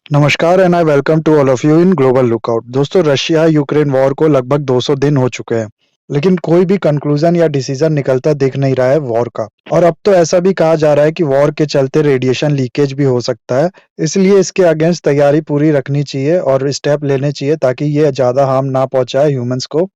नमस्कार and I welcome to all of you in global lookout. दोस्तों, Russia Ukraine war को लगभग 200 दिन हो चुके हैं, लेकिन कोई भी कंक्लूजन या डिसीजन निकलता दिख नहीं रहा है वॉर का। और अब तो ऐसा भी कहा जा रहा है कि वॉर के चलते रेडिएशन लीकेज भी हो सकता है। इसलिए इसके अगेंस्ट तैयारी पूरी रखनी चाहिए और स्टेप लेने चाहिए ताकि ये ज्यादा हार्म ना पहुंचाए ह्यूमंस को।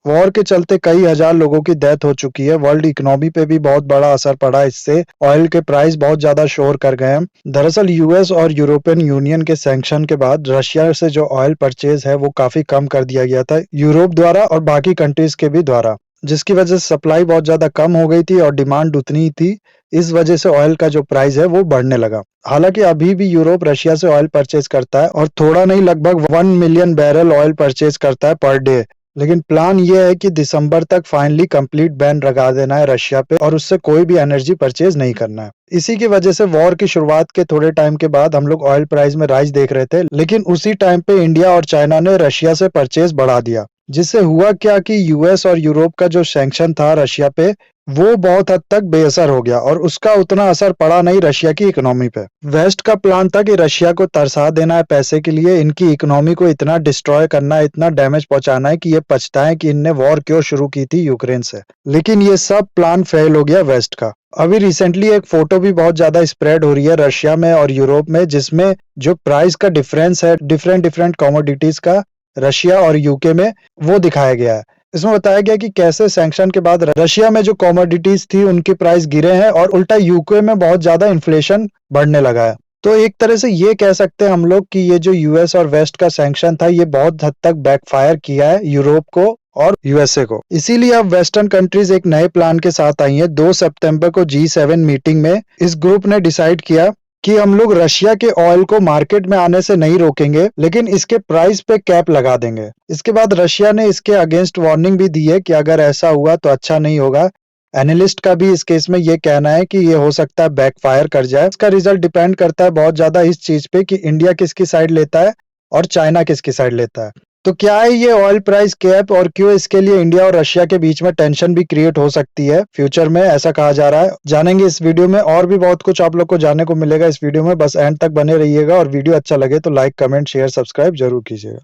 वॉर के चलते कई हजार लोगों की डेथ हो चुकी है। वर्ल्ड इकोनॉमी पे भी बहुत बड़ा असर पड़ा इससे। ऑयल के प्राइस बहुत ज्यादा शोर कर गए हैं। दरअसल यूएस और यूरोपियन यूनियन के सैंक्शन के बाद रशिया से जो ऑयल परचेज है वो काफी कम कर दिया गया था, यूरोप द्वारा और बाकी कंट्रीज के भी द्वारा, जिसकी वजह से सप्लाई बहुत ज्यादा कम हो गई थी और डिमांड उतनी ही थी। इस वजह से ऑयल का जो प्राइस है वो बढ़ने लगा। हालांकि अभी भी यूरोप रशिया से ऑयल परचेज करता है और थोड़ा नहीं, लगभग 1 मिलियन बैरल ऑयल परचेज करता है पर डे। लेकिन प्लान ये है कि दिसंबर तक फाइनली कंप्लीट बैन लगा देना है रशिया पे और उससे कोई भी एनर्जी परचेज नहीं करना है। इसी की वजह से वॉर की शुरुआत के थोड़े टाइम के बाद हम लोग ऑयल प्राइस में राइज देख रहे थे, लेकिन उसी टाइम पे इंडिया और चाइना ने रशिया से परचेज बढ़ा दिया, जिससे हुआ क्या कि यूएस और यूरोप का जो सैंक्शन था रशिया पे वो बहुत हद तक बेअसर हो गया और उसका उतना असर पड़ा नहीं रशिया की इकोनॉमी पे। वेस्ट का प्लान था कि रशिया को तरसा देना है पैसे के लिए, इनकी इकोनॉमी को इतना डिस्ट्रॉय करना है, इतना डैमेज पहुंचाना है कि ये पछताएं कि इनने वॉर क्यों शुरू की थी यूक्रेन से। लेकिन ये सब प्लान फेल हो गया वेस्ट का। अभी रिसेंटली एक फोटो भी बहुत ज्यादा स्प्रेड हो रही है रशिया में और यूरोप में, जिसमें जो प्राइस का डिफरेंस है डिफरेंट डिफरेंट कमोडिटीज का रशिया और यूके में, वो दिखाया गया है। इसमें बताया गया कि कैसे सैंक्शन के बाद रशिया में जो कमोडिटीज थी उनके प्राइस गिरे हैं और उल्टा यूके में बहुत ज्यादा इन्फ्लेशन बढ़ने लगा है। तो एक तरह से ये कह सकते हैं हम लोग कि ये जो यूएस और वेस्ट का सैंक्शन था ये बहुत हद तक बैकफायर किया है यूरोप को और यूएसए को। इसीलिए अब वेस्टर्न कंट्रीज एक नए प्लान के साथ आई हैं। 2 सितंबर को G7 मीटिंग में इस ग्रुप ने डिसाइड किया कि हम लोग रशिया के ऑयल को मार्केट में आने से नहीं रोकेंगे, लेकिन इसके प्राइस पे कैप लगा देंगे। इसके बाद रशिया ने इसके अगेंस्ट वार्निंग भी दी है कि अगर ऐसा हुआ तो अच्छा नहीं होगा। एनालिस्ट का भी इस केस में ये कहना है कि ये हो सकता है बैकफायर कर जाए। इसका रिजल्ट डिपेंड करता है बहुत ज्यादा इस चीज पे कि इंडिया किसकी साइड लेता है और चाइना किसकी साइड लेता है। तो क्या है ये ऑयल प्राइस कैप और क्यों इसके लिए इंडिया और रशिया के बीच में टेंशन भी क्रिएट हो सकती है फ्यूचर में, ऐसा कहा जा रहा है। जानेंगे इस वीडियो में और भी बहुत कुछ आप लोग को जानने को मिलेगा इस वीडियो में। बस एंड तक बने रहिएगा और वीडियो अच्छा लगे तो लाइक, कमेंट, शेयर, सब्सक्राइब जरूर कीजिएगा।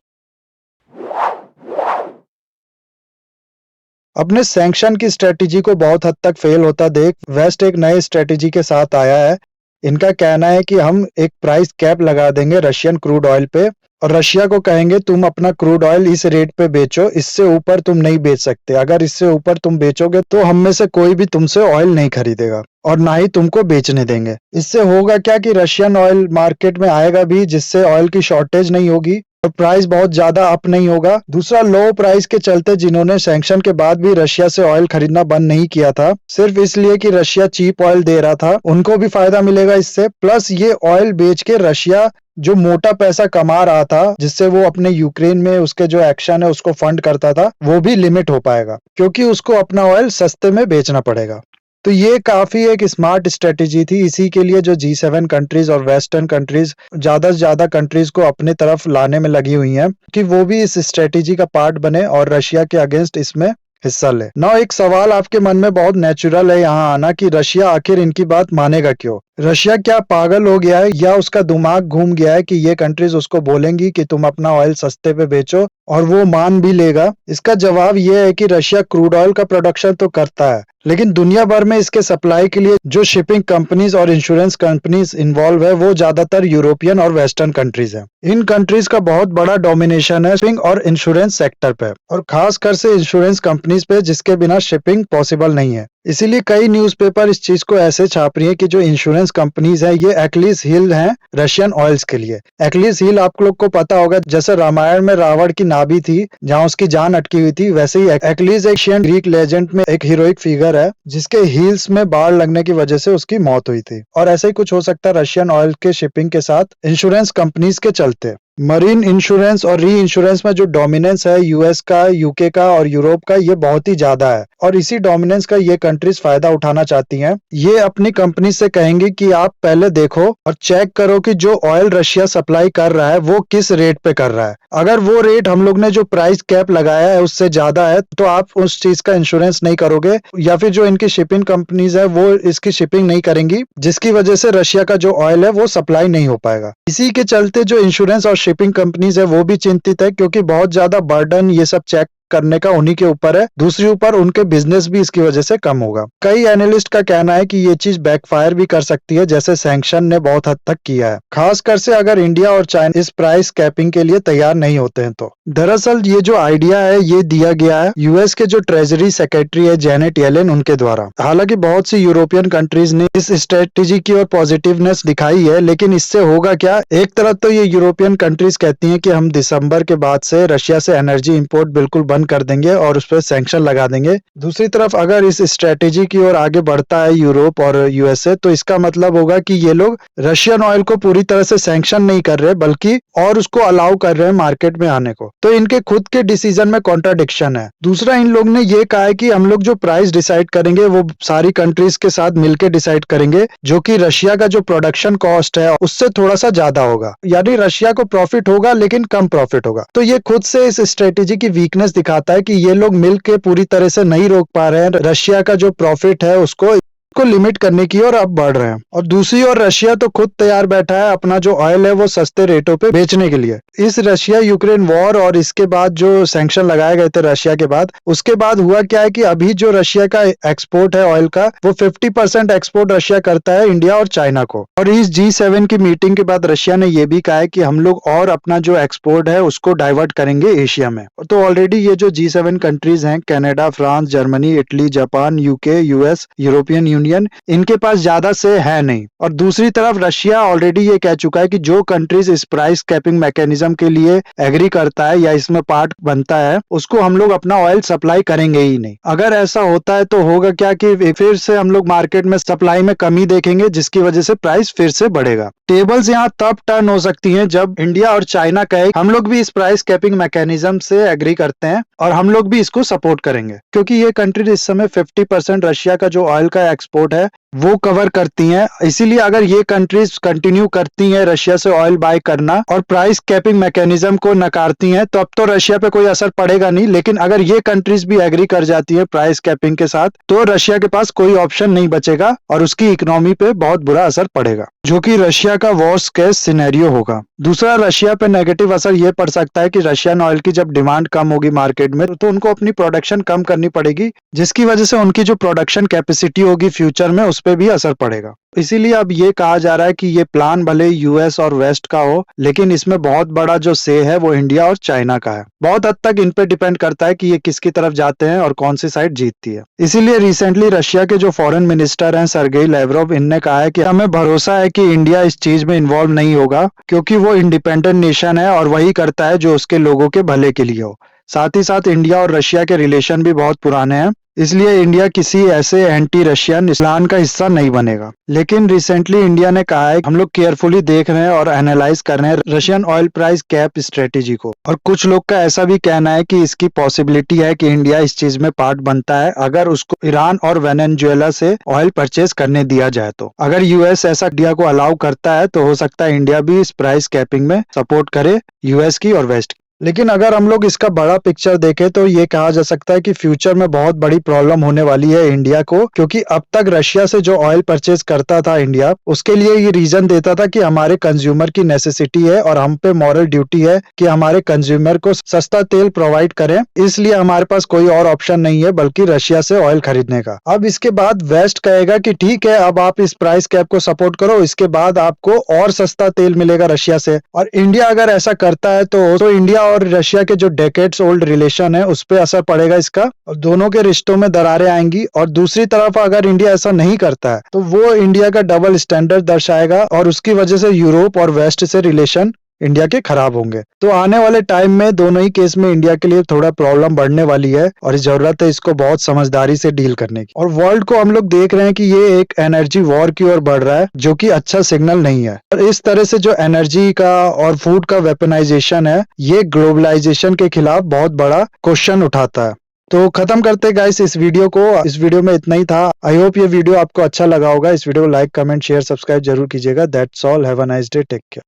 अपने सैंक्शन की स्ट्रेटेजी को बहुत हद तक फेल होता देख वेस्ट एक नए स्ट्रेटेजी के साथ आया है। इनका कहना है कि हम एक प्राइस कैप लगा देंगे रशियन क्रूड ऑयल पे और रशिया को कहेंगे तुम अपना क्रूड ऑयल इस रेट पे बेचो, इससे ऊपर तुम नहीं बेच सकते। अगर इससे ऊपर तुम बेचोगे तो हम में से कोई भी तुमसे ऑयल नहीं खरीदेगा और ना ही तुमको बेचने देंगे। इससे होगा क्या कि रशियन ऑयल मार्केट में आएगा भी, जिससे ऑयल की शॉर्टेज नहीं होगी और प्राइस बहुत ज्यादा अप नहीं होगा। दूसरा, लो प्राइस के चलते जिन्होंने सैंक्शन के बाद भी रशिया से ऑयल खरीदना बंद नहीं किया था सिर्फ इसलिए कि रशिया चीप ऑयल दे रहा था, उनको भी फायदा मिलेगा इससे। प्लस ये ऑयल बेच के रशिया जो मोटा पैसा कमा रहा था जिससे वो अपने यूक्रेन में उसके जो एक्शन है उसको फंड करता था, वो भी लिमिट हो पाएगा क्योंकि उसको अपना ऑयल सस्ते में बेचना पड़ेगा। तो ये काफी एक स्मार्ट स्ट्रेटेजी थी। इसी के लिए जो G7 कंट्रीज और वेस्टर्न कंट्रीज ज्यादा से ज्यादा कंट्रीज को अपने तरफ लाने में लगी हुई हैं कि वो भी इस स्ट्रेटेजी का पार्ट बने और रशिया के अगेंस्ट इसमें हिस्सा ले। ना एक सवाल आपके मन में बहुत नेचुरल है यहाँ आना कि रशिया आखिर इनकी बात मानेगा क्यों? रशिया क्या पागल हो गया है या उसका दिमाग घूम गया है कि ये कंट्रीज उसको बोलेंगी कि तुम अपना ऑयल सस्ते पे बेचो और वो मान भी लेगा? इसका जवाब ये है कि रशिया क्रूड ऑयल का प्रोडक्शन तो करता है, लेकिन दुनिया भर में इसके सप्लाई के लिए जो शिपिंग कंपनीज और इंश्योरेंस कंपनीज इन्वॉल्व है वो ज्यादातर यूरोपियन और वेस्टर्न कंट्रीज हैं। इन कंट्रीज का बहुत बड़ा डोमिनेशन है शिपिंग और इंश्योरेंस सेक्टर पे और खासकर से इंश्योरेंस कंपनीज पे, जिसके बिना शिपिंग पॉसिबल नहीं है। इसीलिए कई न्यूज़पेपर इस चीज को ऐसे छाप रही है कि जो इंश्योरेंस कंपनीज हैं ये एक्लिस हील हैं रशियन ऑयल्स के लिए। एक्लिस हील आप लोग को पता होगा, जैसे रामायण में रावण की नाभि थी जहां उसकी जान अटकी हुई थी, वैसे ही एक्लिस एशियन ग्रीक लेजेंड में एक हीरोइक फिगर है जिसके हील्स में बाढ़ लगने की वजह से उसकी मौत हुई थी। और ऐसे ही कुछ हो सकता है रशियन ऑयल के शिपिंग के साथ इंश्योरेंस कंपनीज के चलते। मरीन इंश्योरेंस और री इंश्योरेंस में जो डोमिनेंस है यूएस का, यूके का और यूरोप का, ये बहुत ही ज्यादा है और इसी डोमिनेंस का ये कंट्रीज फायदा उठाना चाहती हैं। ये अपनी कंपनी से कहेंगी कि आप पहले देखो और चेक करो कि जो ऑयल रशिया सप्लाई कर रहा है वो किस रेट पे कर रहा है। अगर वो रेट हम लोग ने जो प्राइस कैप लगाया है उससे ज्यादा है तो आप उस चीज का इंश्योरेंस नहीं करोगे, या फिर जो इनकी शिपिंग कंपनीज है वो इसकी शिपिंग नहीं करेंगी, जिसकी वजह से रशिया का जो ऑयल है वो सप्लाई नहीं हो पाएगा। इसी के चलते जो इंश्योरेंस और शिपिंग कंपनीज है वो भी चिंतित है, क्योंकि बहुत ज्यादा बर्डन ये सब चेक करने का उन्हीं के ऊपर है। दूसरी ऊपर उनके बिजनेस भी इसकी वजह से कम होगा। कई एनालिस्ट का कहना है कि ये चीज बैकफायर भी कर सकती है, जैसे सैंक्शन ने बहुत हद तक किया है, खासकर से अगर इंडिया और चाइना इस प्राइस कैपिंग के लिए तैयार नहीं होते हैं तो। दरअसल ये जो आइडिया है ये दिया गया है यूएस के जो ट्रेजरी सेक्रेटरी है जेनेट येलेन उनके द्वारा। हालांकि बहुत सी यूरोपियन कंट्रीज ने इस स्ट्रेटेजी की ओर पॉजिटिवनेस दिखाई है, लेकिन इससे होगा क्या? एक तरफ तो ये यूरोपियन कंट्रीज कहती हैं कि हम दिसंबर के बाद से रशिया से एनर्जी इंपोर्ट बिल्कुल बंद कर देंगे और उस पर सैंक्शन लगा देंगे। दूसरी तरफ अगर इस स्ट्रेटेजी की ओर आगे बढ़ता है यूरोप और यूएसए, तो इसका मतलब होगा कि ये लोग रशियन ऑयल को पूरी तरह से सैंक्शन नहीं कर रहे बल्कि और उसको अलाउ कर रहे हैं मार्केट में आने को। तो इनके खुद के डिसीजन में कॉन्ट्राडिक्शन है। दूसरा, इन लोग ने ये कहा है कि हम लोग जो प्राइस डिसाइड करेंगे वो सारी कंट्रीज के साथ मिलकर डिसाइड करेंगे, जो कि रशिया का जो प्रोडक्शन कॉस्ट है उससे थोड़ा सा ज्यादा होगा, यानी रशिया को प्रॉफिट होगा लेकिन कम प्रॉफिट होगा। तो ये खुद से इस स्ट्रेटेजी की वीकनेस दिखाता है कि ये लोग मिलके पूरी तरह से नहीं रोक पा रहे हैं रशिया का जो प्रॉफिट है उसको लिमिट करने की ओर अब बढ़ रहे हैं। और दूसरी ओर रशिया तो खुद तैयार बैठा है अपना जो ऑयल है वो सस्ते रेटों पे बेचने के लिए। इस रशिया यूक्रेन वॉर और इसके बाद जो सैंक्शन लगाए गए थे रशिया के बाद, उसके बाद हुआ क्या है कि अभी जो रशिया का एक्सपोर्ट है ऑयल का, वो 50% एक्सपोर्ट रशिया करता है इंडिया और चाइना को। और इस G7 की मीटिंग के बाद रशिया ने यह भी कहा है कि हम लोग और अपना जो एक्सपोर्ट है उसको डाइवर्ट करेंगे एशिया में। तो ऑलरेडी ये जो G7 कंट्रीज हैं, Canada, France, Germany, Italy, Japan, UK, US, European union, इनके पास ज्यादा से है नहीं। और दूसरी तरफ रशिया ऑलरेडी ये कह चुका है कि जो कंट्रीज इस प्राइस कैपिंग मैकेनिज्म के लिए एग्री करता है या इसमें पार्ट बनता है उसको हम लोग अपना ऑयल सप्लाई करेंगे ही नहीं। अगर ऐसा होता है तो होगा क्या कि फिर से हम लोग मार्केट में सप्लाई में कमी देखेंगे, जिसकी वजह से प्राइस फिर से बढ़ेगा। टेबल्स यहाँ तब टर्न हो सकती हैं जब इंडिया और चाइना कहे हम लोग भी इस प्राइस कैपिंग मैकेनिज्म से एग्री करते हैं और हम लोग भी इसको सपोर्ट करेंगे, क्योंकि ये कंट्री इस समय 50% रशिया का जो ऑयल का एक्सपोर्ट है वो कवर करती हैं। इसीलिए अगर ये कंट्रीज कंटिन्यू करती हैं रशिया से ऑयल बाय करना और प्राइस कैपिंग मैकेनिज्म को नकारती हैं, तो अब तो रशिया पे कोई असर पड़ेगा नहीं। लेकिन अगर ये कंट्रीज भी एग्री कर जाती हैं प्राइस कैपिंग के साथ, तो रशिया के पास कोई ऑप्शन नहीं बचेगा और उसकी इकोनॉमी पे बहुत बुरा असर पड़ेगा, जो कि रशिया का वर्स्ट केस सिनेरियो होगा। दूसरा, रशिया पे नेगेटिव असर ये पड़ सकता है कि रशियन ऑयल की जब डिमांड कम होगी मार्केट में, तो उनको अपनी प्रोडक्शन कम करनी पड़ेगी, जिसकी वजह से उनकी जो प्रोडक्शन कैपेसिटी होगी फ्यूचर में उस पर भी असर पड़ेगा। इसीलिए अब ये कहा जा रहा है कि ये प्लान भले यूएस और वेस्ट का हो, लेकिन इसमें बहुत बड़ा जो से है वो इंडिया और चाइना का है। बहुत हद तक इन पे डिपेंड करता है कि ये किसकी तरफ जाते हैं और कौन सी साइड जीतती है। इसीलिए रिसेंटली रशिया के जो फॉरेन मिनिस्टर हैं सर्गेई लैवरोव, इनने कहा है कि हमें भरोसा है कि इंडिया इस चीज में इन्वॉल्व नहीं होगा, क्योंकि वो इंडिपेंडेंट नेशन है और वही करता है जो उसके लोगों के भले के लिए हो। साथ ही साथ इंडिया और रशिया के रिलेशन भी बहुत पुराने हैं, इसलिए इंडिया किसी ऐसे एंटी रशियन प्लान का हिस्सा नहीं बनेगा। लेकिन रिसेंटली इंडिया ने कहा है हम लोग केयरफुली देख रहे हैं और एनालाइज कर रहे हैं Russian oil price cap strategy को, और कुछ लोग का ऐसा भी कहना है कि इसकी पॉसिबिलिटी है कि इंडिया इस चीज में पार्ट बनता है अगर उसको ईरान और वेनेजुएला से ऑयल परचेज करने दिया जाए। तो अगर यूएस ऐसा इंडिया को अलाउ करता है तो हो सकता है इंडिया भी इस प्राइस कैपिंग में सपोर्ट करे यूएस की और वेस्ट की। लेकिन अगर हम लोग इसका बड़ा पिक्चर देखें तो ये कहा जा सकता है कि फ्यूचर में बहुत बड़ी प्रॉब्लम होने वाली है इंडिया को, क्योंकि अब तक रशिया से जो ऑयल परचेज करता था इंडिया, उसके लिए ये रीजन देता था कि हमारे कंज्यूमर की नेसेसिटी है और हम पे मॉरल ड्यूटी है कि हमारे कंज्यूमर को सस्ता तेल प्रोवाइड करें, इसलिए हमारे पास कोई और ऑप्शन नहीं है बल्कि रशिया से ऑयल खरीदने का। अब इसके बाद वेस्ट कहेगा कि ठीक है, अब आप इस प्राइस कैप को सपोर्ट करो, इसके बाद आपको और सस्ता तेल मिलेगा रशिया से। और इंडिया अगर ऐसा करता है तो इंडिया और रशिया के जो डेकेड्स ओल्ड रिलेशन है उस पर असर पड़ेगा इसका, और दोनों के रिश्तों में दरारें आएंगी। और दूसरी तरफ अगर इंडिया ऐसा नहीं करता है तो वो इंडिया का डबल स्टैंडर्ड दर्शाएगा और उसकी वजह से यूरोप और वेस्ट से रिलेशन इंडिया के खराब होंगे। तो आने वाले टाइम में दोनों ही केस में इंडिया के लिए थोड़ा प्रॉब्लम बढ़ने वाली है और जरूरत है इसको बहुत समझदारी से डील करने की। और वर्ल्ड को हम लोग देख रहे हैं कि ये एक एनर्जी वॉर की ओर बढ़ रहा है, जो कि अच्छा सिग्नल नहीं है। और इस तरह से जो एनर्जी का और फूड का वेपनाइजेशन है, ये ग्लोबलाइजेशन के खिलाफ बहुत बड़ा क्वेश्चन उठाता है। तो खत्म करते गाइस इस वीडियो को। इस वीडियो में इतना ही था। आई होप ये वीडियो आपको अच्छा लगा होगा। इस वीडियो को लाइक, कमेंट, शेयर, सब्सक्राइब जरूर कीजिएगा। That's all. Have a nice day. Take care.